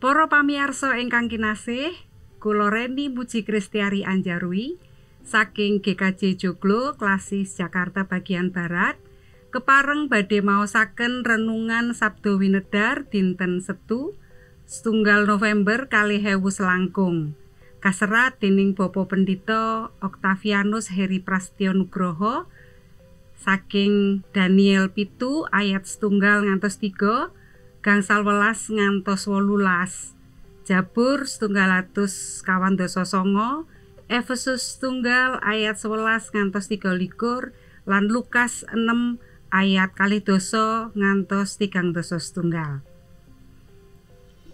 Para pamirsa ingkang kinasih, kula Reni Muji Kristiari Anjarwi saking GKJ Joglo Klasis Jakarta bagian Barat kepareng badhe maosaken renungan Sabda Winedar dinten Setu setunggal November 2000 selangkung kaserat dening Bapak Pendhita Octavianus Heri Prastyo Nugroho saking Daniel 7 ayat setunggal ngantos 3 gangsal 11 ngantos 18 Jabur setunggal atus kawan doso songo, Efesus setunggal ayat 11 ngantos 23 lan Lukas 6 ayat kalih doso ngantos 3 doso setunggal.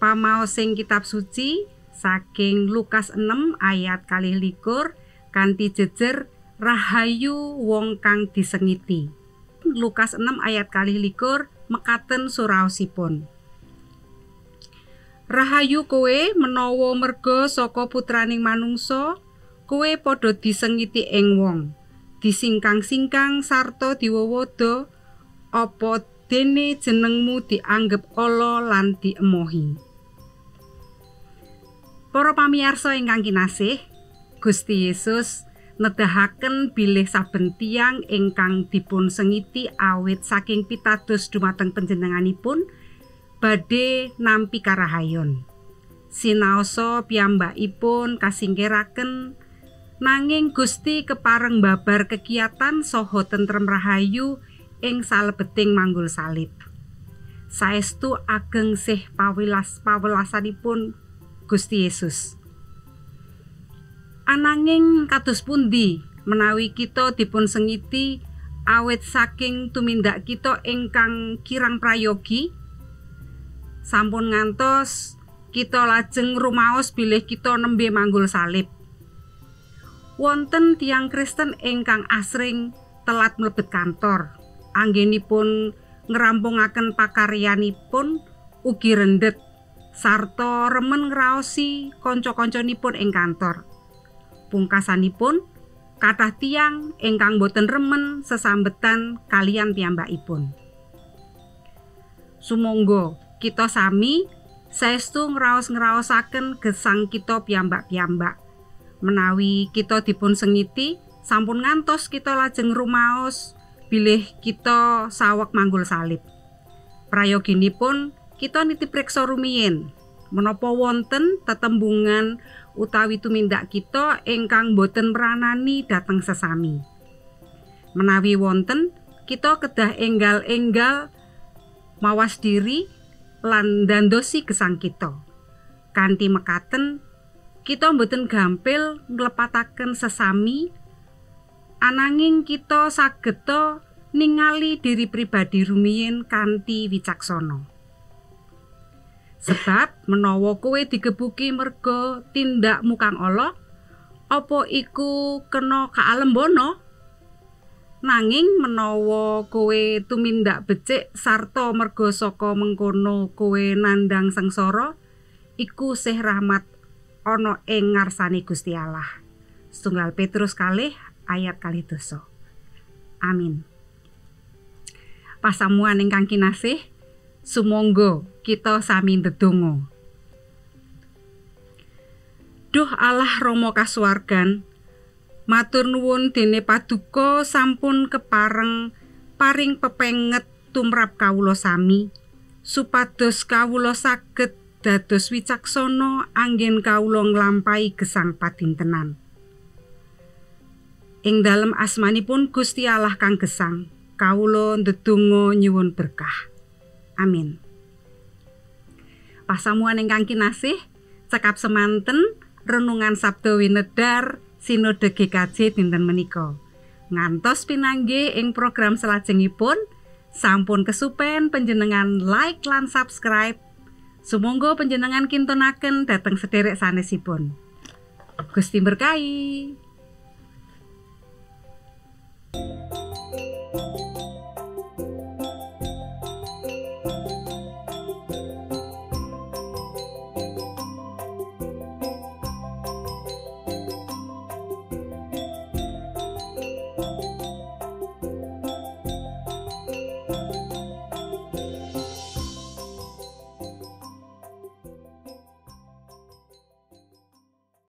Pamaosing kitab suci saking Lukas 6 ayat kalih 21 kanthi jejer rahayu wong kang disengiti. Lukas 6 ayat kalih 21 mekaten suraosipun. Rahayu kowe menawa merga saka putraning manungsa kowe padha disengiti ing wong disingkang-singkang sarta diwewodo apa dene jenengmu dianggep ala lan diemohi. Para pamirsa ingkang kinasih, Gusti Yesus nedahaken bilih saben tiyang ingkang dipun sengiti awit saking pitados dumateng panjenenganipun badhe nampi karahayon. Sinaosa piyambakipun kasingkiraken nanging Gusti kepareng babar kegiatan saha tentrem rahayu ing salebeting manggul salib. Saestu ageng sih pawelasanipun Gusti Yesus. Ananging kados pundi menawi kita dipun sengiti awit saking tumindak kita ingkang kirang prayogi sampun ngantos kita lajeng rumaos bilih kita nembe manggul salib. Wonten tiyang Kristen ingkang asring telat mlebet kantor, anggenipun ngrampungaken pakaryanipun ugi rendet sarta remen ngraosi kanca-kancanipun ing kantor. Pungkasanipun kathah tiyang ingkang boten remen sesambetan kalian piyambakipun. Sumangga kita sami saestu ngraos-ngraosaken gesang kita piyambak-piyambak. Menawi kita dipun sengiti, sampun ngantos kita lajeng rumaos bilih kita saweg manggul salib. Prayoginipun kita nitip reksa rumiyin menapa wonten tetembungan utawi tumindak kita ingkang boten mranani dhateng sesami. Menawi wonten kita kedah enggal-enggal mawas diri lan ndandosi gesang kita. Kanthi mekaten kita mboten gampil nglepataken sesami ananging kita sageta ningali diri pribadi rumiyin kanthi wicaksana. Sebab menawa kowe digebuki merga tindakmu kang ala, apa iku kena kaalembana? Nanging menawa kowe tumindak becik sarta merga saka mengkono kowe nandhang sengsara, iku sih rahmat ana ing ngarsane Gusti Allah. Setunggal Petrus 2 ayat 2. Amin. Pasamuan ingkang kinasih, sumangga kita sami ndedonga. Duh Allah Rama kasuwargan, matur nuwun dene paduka sampun kepareng paring pepenget tumrap kawula sami supados kawula saged dados wicaksana anggen kawula nglampahi gesang padintenan. Ing dalem asmanipun Gusti Allah kang gesang, kawula ndedonga nyuwun berkah. Amin. Pasamuan ingkang kinasih, cekap semanten renungan Sabda Winedar Sinode GKJ dinten menika. Ngantos pinanggih ing program salajengipun sampun kesupen panjenengan like lan subscribe. Sumangga panjenengan kintunaken dhateng sederek sanesipun. Gusti berkahi.